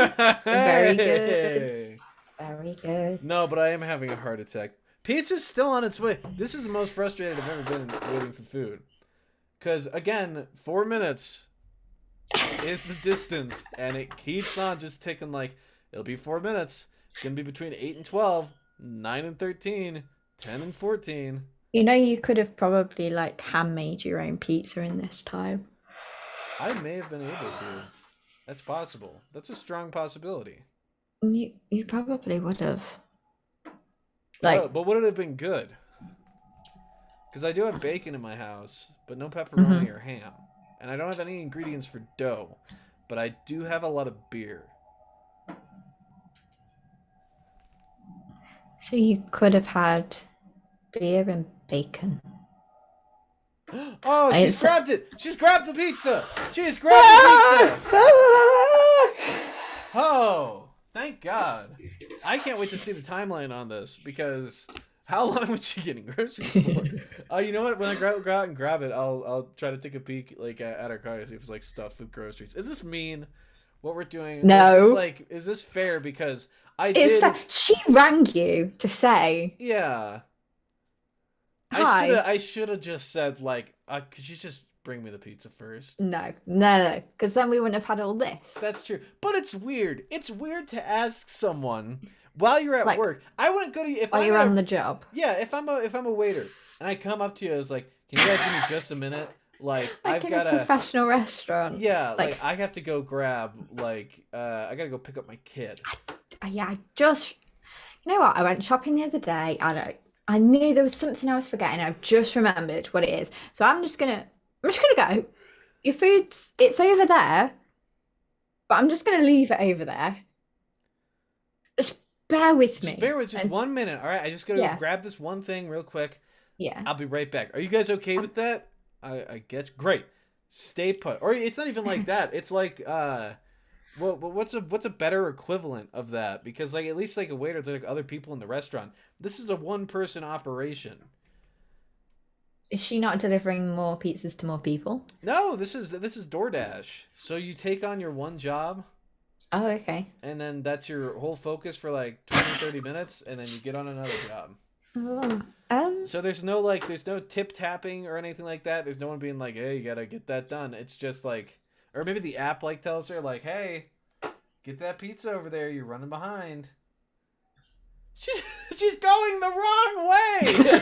very good. Hey! Very good. No, but I am having a heart attack. Pizza's still on its way. This is the most frustrated I've ever been waiting for food. Because, again, 4 minutes is the distance, and it keeps on just ticking like, it'll be 4 minutes. It's going to be between 8 and 12, 9 and 13, 10 and 14. You know, you could have probably like handmade your own pizza in this time. I may have been able to. That's possible. That's a strong possibility. You probably would have. Like, But would it have been good? Because I do have bacon in my house, but no pepperoni or ham. And I don't have any ingredients for dough. But I do have a lot of beer. so you could have had beer and bacon. Oh, she's It's grabbed it! She's grabbed the pizza! She's grabbed the pizza! Oh, thank God. I can't wait to see the timeline on this, because how long was she getting groceries for? You know what? When I go out and grab it, I'll try to take a peek like at our car to see if it's like stuffed with groceries. Is this mean? What we're doing? No. Is this fair? Because I It's did. fair. She rang you to say, Yeah. hi. I should have just said like, could you just bring me the pizza first? No, because then we wouldn't have had all this. That's true, but it's weird. It's weird to ask someone while you're at Like, work. I wouldn't go to you if while I'm you're at on the job. Yeah, if I'm a waiter and I come up to you, I was like, can you guys give me just a minute? Like Like I've in got a professional restaurant. yeah, Like, I have to go grab I gotta go pick up my kid. yeah, you know what? I went shopping the other day and I knew there was something I was forgetting. I've just remembered what it is. So I'm just gonna go. Your it's over there, but I'm just gonna leave it over there. Just bear with me. Just bear with just 1 minute, all right? I just gotta go grab this one thing real quick. Yeah. I'll be right back. Are you guys okay with that? I guess great. Stay put. Or it's not even like that. It's like what's a better equivalent of that? Because like at least like a waiter, there's like other people in the restaurant. This is a one person operation. Is she not delivering more pizzas to more people? No, this is DoorDash. So you take on your one job, Oh, okay. and then that's your whole focus for like 20, 30 minutes, and then you get on another job. Oh, So there's no tip tapping or anything like that. There's no one being like, hey, you gotta get that done. It's just like, or maybe the app like tells her like, hey, get that pizza over there. You're running behind. She's going the wrong way.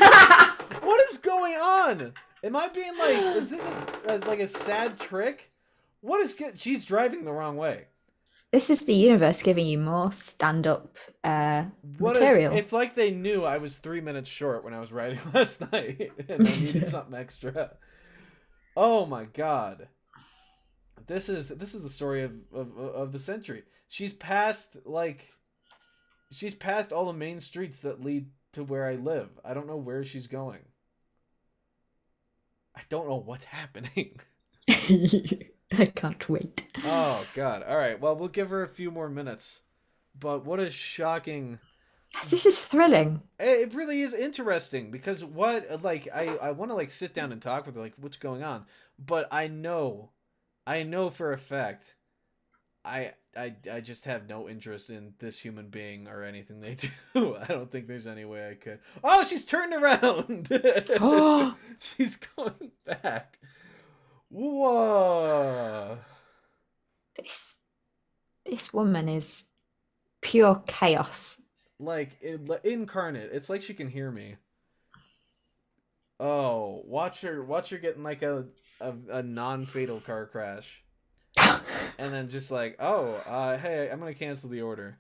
What is going on? Am I being like, is this like a sad trick? What is good? She's driving the wrong way. this is the universe giving you more stand-up material. It's like they knew I was 3 minutes short when I was writing last night, and I needed something extra. Oh my God. This is the story of the century. She's passed all the main streets that lead to where I live. I don't know where she's going. I don't know what's happening. I can't wait. Oh God. All right. Well, we'll give her a few more minutes. But what a shocking. This is thrilling. It really is interesting because I want to like sit down and talk with her like what's going on. But I know for a fact I just have no interest in this human being or anything they do. I don't think there's any way I could. Oh, she's turned around. Oh, She's going back. Whoa. this woman is pure chaos. Like incarnate. It's like she can hear me. Oh, watch her get in like a non-fatal car crash. And then just like, oh, hey, I'm gonna cancel the order.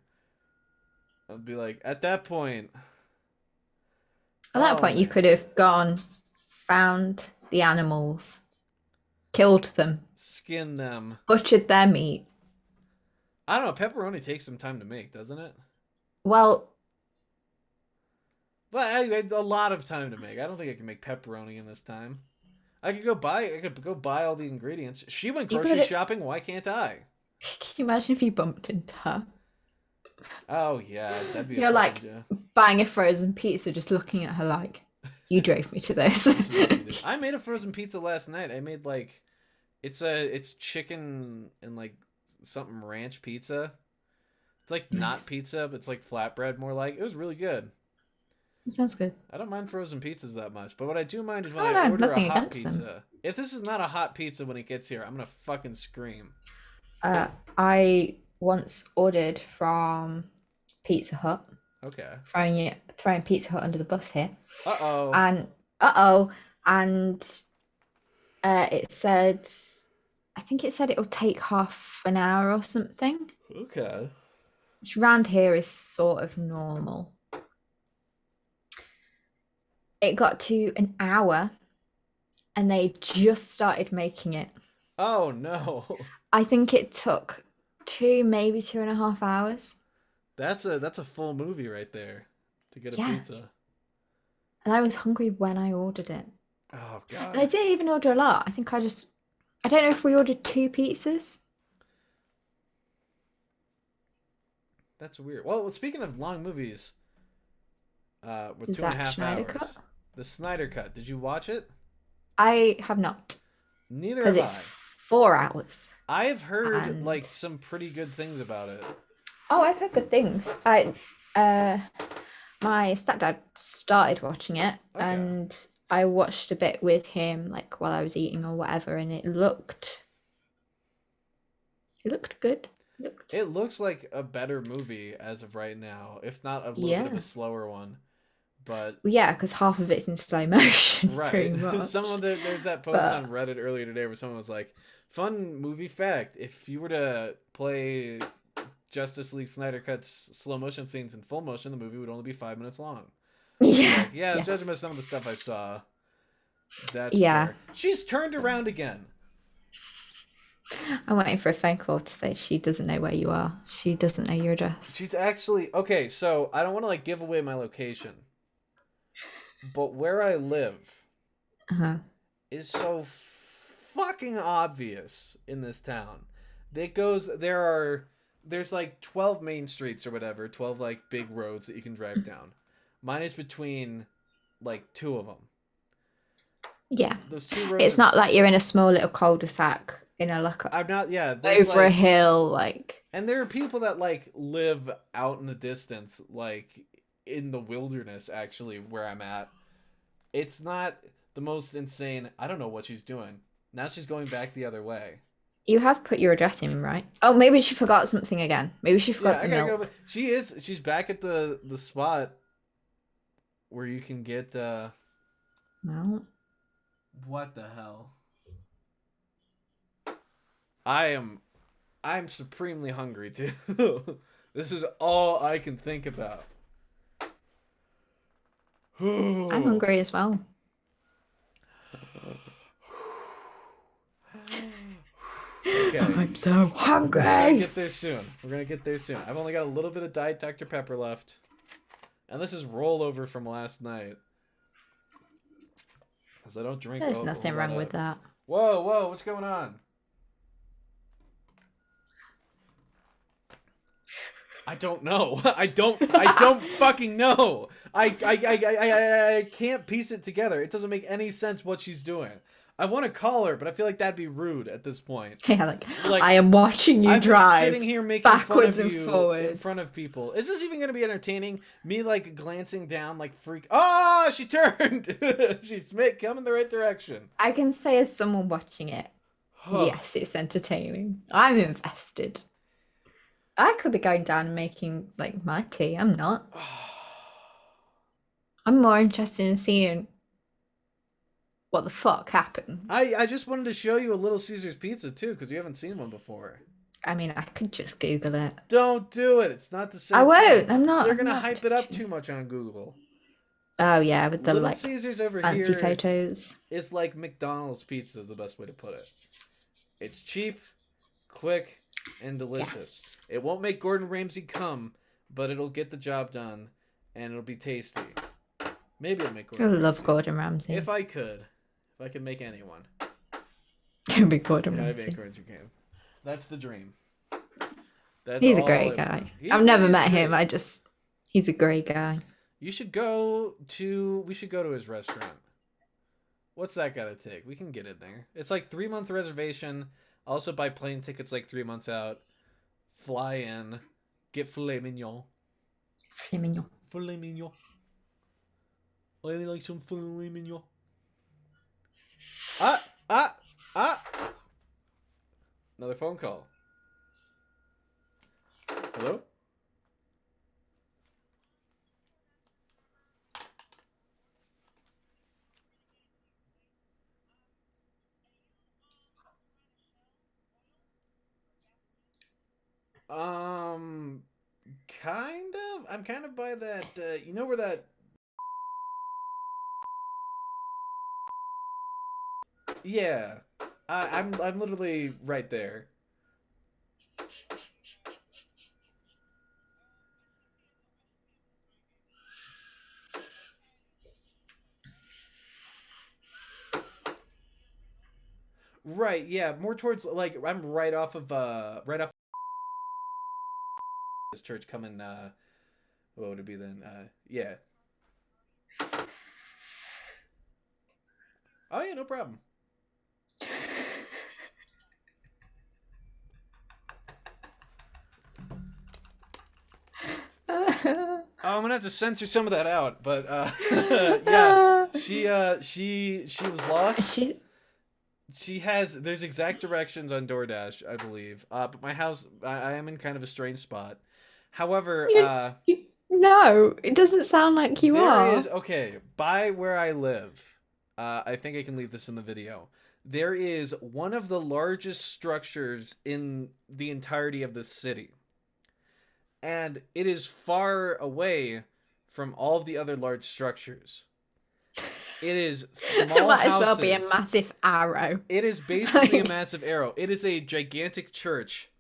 I'll be like, at that point. At that point, you could have gone, found the animals, killed them, skin them, butchered their meat. I don't know. Pepperoni takes some time to make, doesn't it? Well, but I had a lot of time to make. I don't think I can make pepperoni in this time. I could go buy all the ingredients. She went grocery shopping. Why can't I? Can you imagine if you bumped into her? Oh yeah, that'd be. You're like buying a frozen pizza, just looking at her like, "You drove me to this." I made a frozen pizza last night. I made like, it's chicken and like something ranch pizza. It's like not pizza, but it's like flatbread more like. It was really good. It sounds good. I don't mind frozen pizzas that much, but what I do mind is when I order a hot pizza. Them. If this is not a hot pizza when it gets here, I'm gonna fucking scream. I once ordered from Pizza Hut. Okay. Throwing Pizza Hut under the bus here. Uh-oh. And it said, I think it said it'll take half an hour or something. Okay. Which around here is sort of normal. It got to an hour and they just started making it. Oh no. I think it took maybe 2.5 hours. That's a full movie right there to get a pizza. And I was hungry when I ordered it. Oh god. And I didn't even order a lot. I think I don't know if we ordered 2 pizzas. That's weird. Well, speaking of long movies, with Is 2.5 that Schneider hours. Cut? The Snyder Cut. Did you watch it? I have not. Neither have I. Because it's 4 hours. I've heard like some pretty good things about it. Oh, I've heard good things. My stepdad started watching it, and I watched a bit with him, like while I was eating or whatever, and it looked good. It looks like a better movie as of right now, if not a little bit of a slower one. But yeah, because half of it's in slow motion. Right. Pretty much. There's that post on Reddit earlier today where someone was like, "Fun movie fact: if you were to play Justice League Snyder Cut's slow motion scenes in full motion, the movie would only be 5 minutes long." Yeah. Like, judging by some of the stuff I saw, that's fair. She's turned around again. I'm waiting for a phone call to say she doesn't know where you are. She doesn't know your address. She's actually okay. So I don't want to like give away my location, but where I live is so fucking obvious in this town. There's like 12 main streets or whatever, 12 like big roads that you can drive down. Mine is between like 2 of them. Yeah. Those 2 roads. It's not like you're in a small little cul-de-sac in a I'm not. Yeah. Over a hill, like. And there are people that like live out in the distance, like in the wilderness. Actually, where I'm at, it's not the most insane. I don't know what she's doing. Now she's going back the other way. You have put your address in, right? Oh, maybe she forgot something again. Maybe she forgot the milk. Go, she's back at the spot where you can get No. What the hell? I'm supremely hungry too. This is all I can think about. I'm hungry as well. Okay. I'm so hungry. We're gonna get there soon. I've only got a little bit of Diet Dr. Pepper left. And this is rollover from last night. Because I don't drink. There's nothing wrong with that. Whoa, what's going on? I don't know. I don't fucking know. I can't piece it together. It doesn't make any sense what she's doing. I want to call her, but I feel like that'd be rude at this point. Yeah, like, Like, I am watching you I've drive been sitting here making backwards fun of and you forwards in front of people. Is this even going to be entertaining? Me like glancing down, like freak. Oh, she turned. She's coming the right direction. I can say as someone watching it, yes, it's entertaining. I'm invested. I could be going down and making like my tea. I'm not. I'm more interested in seeing what the fuck happens. I just wanted to show you a Little Caesars pizza too, because you haven't seen one before. I mean, I could just Google it. Don't do it. It's not the same. I won't. thing. I'm not. They're I'm gonna not hype it up touching. too much on Google. Oh yeah, with the Little like Caesars over fancy here photos. It's like McDonald's pizza is the best way to put it. It's cheap, quick, and delicious. Yeah. It won't make Gordon Ramsay come, but it'll get the job done, and it'll be tasty. Maybe it'll make Gordon Ramsay. I love Gordon Ramsay. If I could make anyone. It'd be Gordon Ramsay. That's the dream. He's a great guy. I've never met him. He's a great guy. We should go to his restaurant. What's that gotta take? We can get in there. It's like 3-month reservation. Also buy plane tickets like 3 months out. Fly in. Get filet mignon. Filet mignon. Filet mignon. I like some filet mignon. Another phone call. Hello? Kind of. I'm kind of by that, you know where that... Yeah. I'm literally right there. Right, yeah. More towards, like, I'm right off this church coming, what would it be then? Yeah. Oh, yeah, no problem. I'm gonna have to censor some of that out, but yeah, she was lost. There's exact directions on DoorDash, I believe. But my house, I am in kind of a strange spot. However, no, it doesn't sound like you are. Okay, by where I live, I think I can leave this in the video. There is one of the largest structures in the entirety of the city. And it is far away from all of the other large structures. It is small It might houses. as well be a massive arrow. It is basically a massive arrow. It is a gigantic church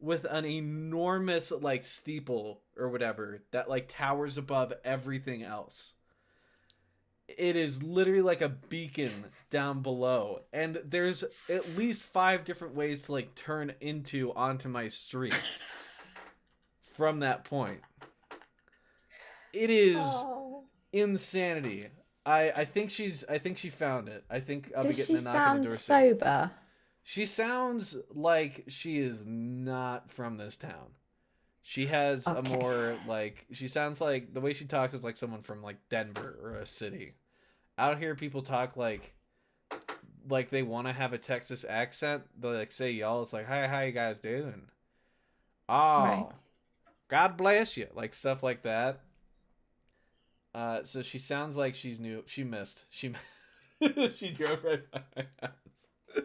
with an enormous, like, steeple or whatever that, like, towers above everything else. It is literally like a beacon down below. And there's at least 5 different ways to, like, turn onto my street. From that point. It is insanity. I think she found it. I think I'll be getting a knock on the door. Does she sound sober? She sounds like she is not from this town. She has a more, like, she sounds like, the way she talks is like someone from, like, Denver or a city. Out here people talk like they want to have a Texas accent. They, like, say y'all. It's like, hi, how you guys doing? Oh. Right. God bless you, like stuff like that. So she sounds like she's new. She missed. She drove right by my house.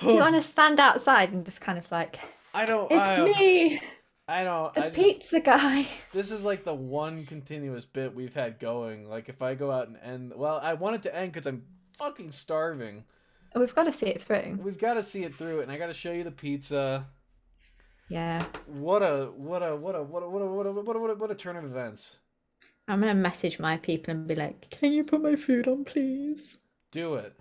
Do you want to stand outside and just kind of like? It's me. I don't. The pizza guy. This is like the one continuous bit we've had going. Like if I go out and end, well, I want it to end because I'm fucking starving. We've got to see it through. We've got to see it through, and I got to show you the pizza. Yeah. What a turn of events. I'm gonna message my people and be like, "Can you put my food on, please?" Do it.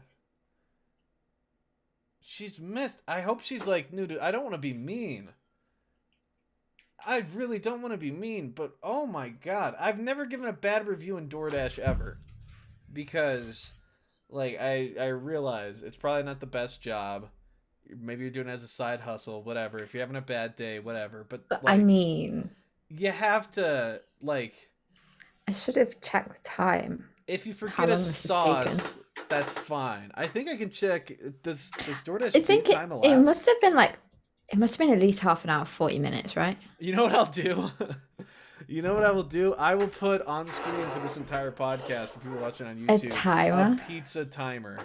She's missed. I hope she's like, no, dude, I don't want to be mean. I really don't want to be mean, but oh my god, I've never given a bad review in DoorDash ever. Because Like I realize it's probably not the best job. Maybe you're doing it as a side hustle, whatever. If you're having a bad day, whatever. But But I like mean, you have to like I should have checked the time, if you how forget a long this has taken. sauce, that's fine. I think I can check. Does I DoorDash do think time it elapsed? must have been like, it must have been at least half an hour, 40 minutes, right? You know what I'll do? You know what I will do? I will put on screen for this entire podcast for people watching on A YouTube a timer. pizza timer.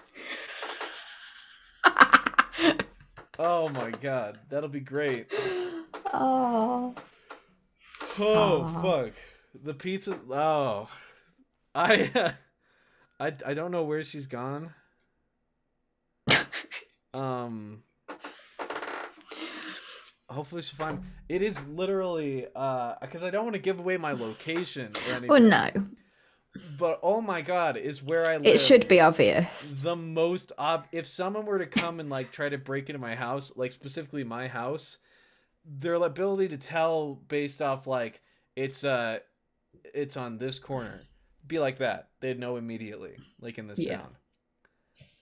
Oh my god, that'll be great. Oh, Oh oh. fuck, the pizza. Oh, I I don't know where she's gone. Um, hopefully she'll find. It is literally because I don't want to give away my location or Well, anything. no, But oh my god, is where I it live should be obvious. the most if someone were to come and like try to break into my house, like specifically my house, their ability to tell based off like it's it's on this corner be like that. They'd know immediately, like in this Yeah, town.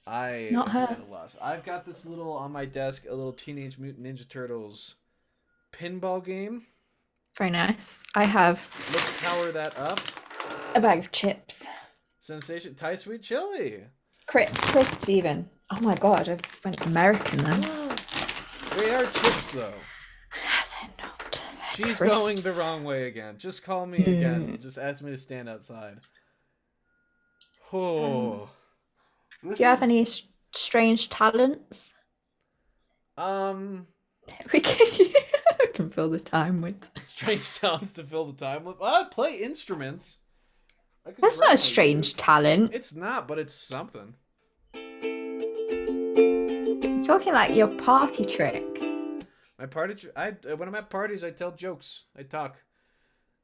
I not am her. at a loss. I've got this little on my desk, a little Teenage Mutant Ninja Turtles pinball game. Very nice. I have Let's power that up. a bag of chips. Sensation Thai sweet chili. Crisps even. Oh my god, I went American then. They are chips though. They're not. They're She's crisps. going the wrong way again. Just call me again. Just ask me to stand outside. Oh. Do you have any strange talents? Um We can fill the time with. strange sounds to fill the time with. Play instruments. I could That's not a certainly do. strange talent. It's not, but it's something. You're talking like your party trick. My party. When I'm at parties, I tell jokes. I talk.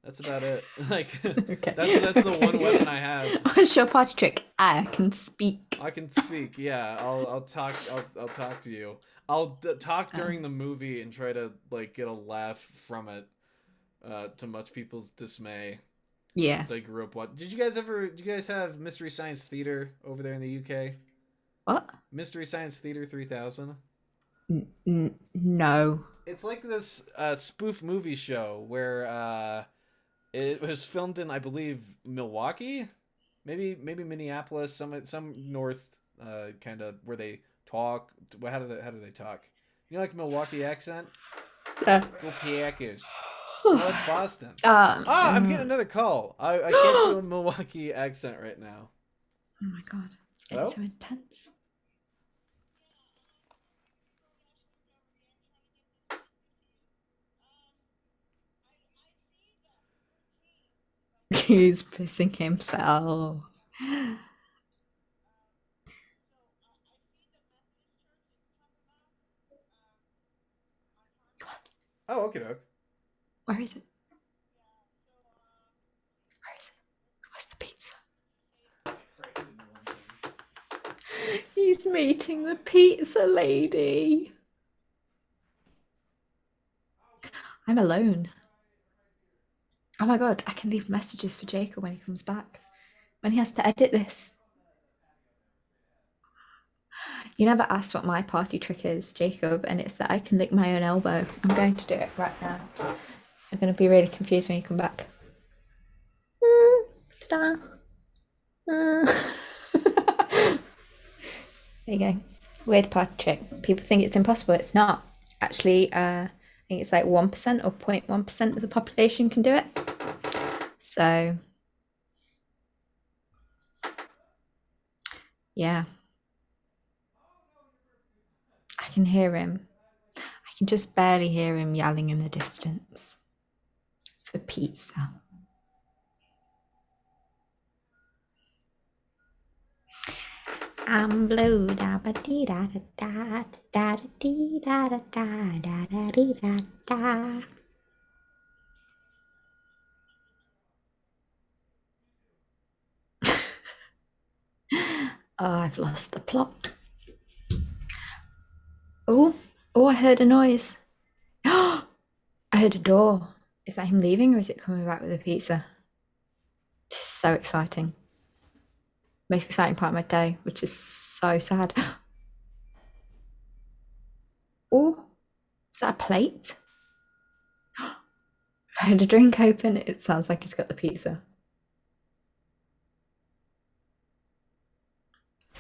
That's about it. Like Okay. that's the one weapon I have. What's your party trick? I can speak. I can speak. Yeah, I'll talk. I'll talk to you. I'll talk during the movie and try to like get a laugh from it. To much people's dismay. Yeah. Because I grew up. What did you guys ever? Do you guys have Mystery Science Theater over there in the UK? What? Mystery Science Theater 3000. No. It's like this spoof movie show where it was filmed in, I believe, Milwaukee, maybe Minneapolis, some north kind of where they talk. How do they talk? You know, like Milwaukee accent. No. Go Packers. Oh, it's Boston. Um, I'm getting another call. I can't do a Milwaukee accent right now. Oh my god. It's Hello? so intense. He's pissing himself. Oh, okay, doke. Where is it? Where is it? Where's the pizza? He's meeting the pizza lady. I'm alone. Oh my god, I can leave messages for Jacob when he comes back. When he has to edit this. You never asked what my party trick is, Jacob, and it's that I can lick my own elbow. I'm going to do it right now. I'm going to be really confused when you come back. Ta-da. There you go. Weird party trick. People think it's impossible. It's not. Actually, I think it's like 1% or 0.1% of the population can do it. So, yeah. I can hear him. I can just barely hear him yelling in the distance for pizza. I'm blue, da ba dee da da da da da dee da da da da da dee da da. Oh, I've lost the plot. Oh, I heard a noise. I heard a door. Is that him leaving or is it coming back with a pizza? This is so exciting. Most exciting part of my day, which is so sad. Oh, is that a plate? I had a drink open. It sounds like he's got the pizza.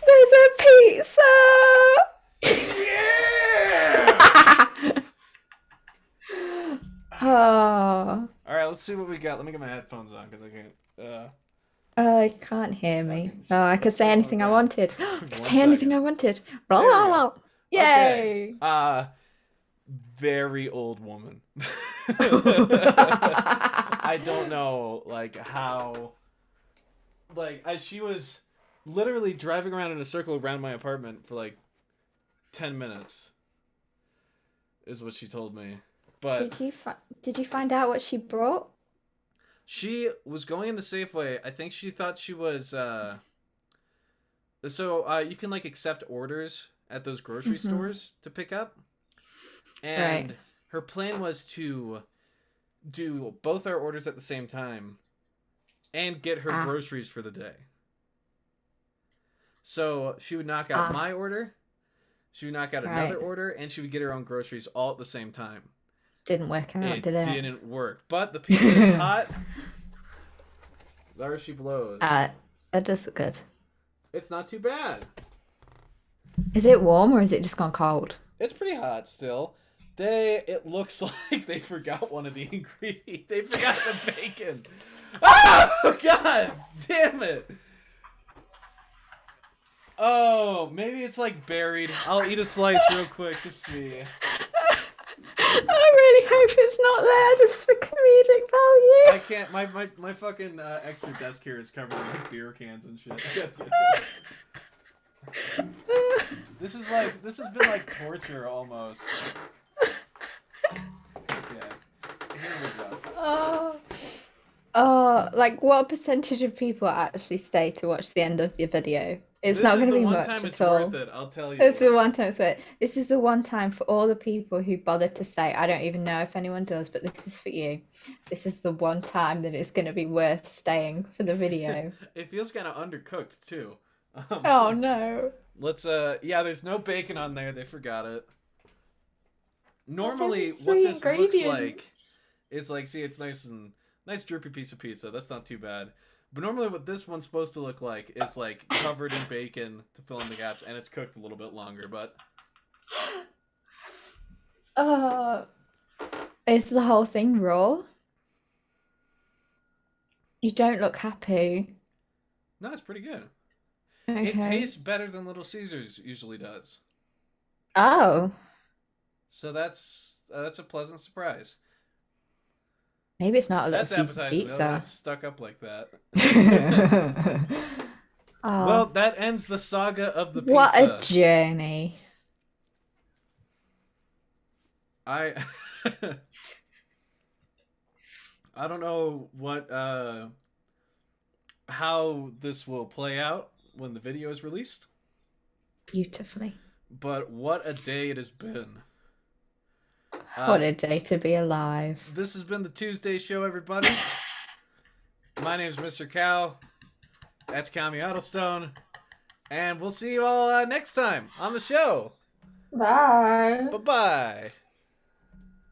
There's a pizza! Yeah! Oh, All right, let's see what we got. Let me get my headphones on because I can't. oh, I can't hear me. Fucking Oh, I shit. could say What's anything I going on wanted. with I that? could One say anything I second. wanted. Blah, There blah, we go. blah. Okay. Yay! Very old woman. I don't know, like how, she was literally driving around in a circle around my apartment for like 10 minutes, is what she told me. But Did you find out what she brought? she was going in the Safeway. I think she thought she was you can like accept orders at those grocery stores to pick up. And Right. her plan was to do both our orders at the same time and get her groceries for the day. So she would knock out my order, she would knock out another order, and she would get her own groceries all at the same time. Didn't work out, It did it? didn't work. But the pizza is hot. There she blows. That does look good. It's not too bad. Is it warm or is it just gone cold? It's pretty hot still. It looks like they forgot one of the ingredients. They forgot the bacon. Oh, God damn it. Oh, maybe it's like buried. I'll eat a slice real quick to see. I really hope it's not there just for comedic value. I can't. My fucking extra desk here is covered in like beer cans and shit. This has been like torture almost. Okay. Here we go. Like what percentage of people actually stay to watch the end of the video? It's not going to be much at all. This is the one time it's worth it, I'll tell you. It's the one time it's worth it. This is the one time for all the people who bothered to stay. I don't even know if anyone does, but this is for you. This is the one time that it's going to be worth staying for the video. It feels kind of undercooked too. Oh no. Let's yeah, there's no bacon on there. They forgot it. Normally, That's what every this ingredient. looks like is like, see, it's nice droopy piece of pizza. That's not too bad. But normally, what this one's supposed to look like is like covered in bacon to fill in the gaps, and it's cooked a little bit longer. But is the whole thing raw? You don't look happy. no, it's pretty good. Okay. It tastes better than Little Caesars usually does. Oh. So that's a pleasant surprise. Maybe it's not a Little That's Caesars appetizing. pizza. Though. That's stuck up like that. Oh, Well, that ends the saga of the pizza. what a journey. I don't know what how this will play out when the video is released, Beautifully. but what a day it has been. What a day to be alive. This has been the Tuesday show, everybody. My name's Mr. Cow. That's Kami Ottlestone. And we'll see you all next time on the show. Bye. Bye-bye.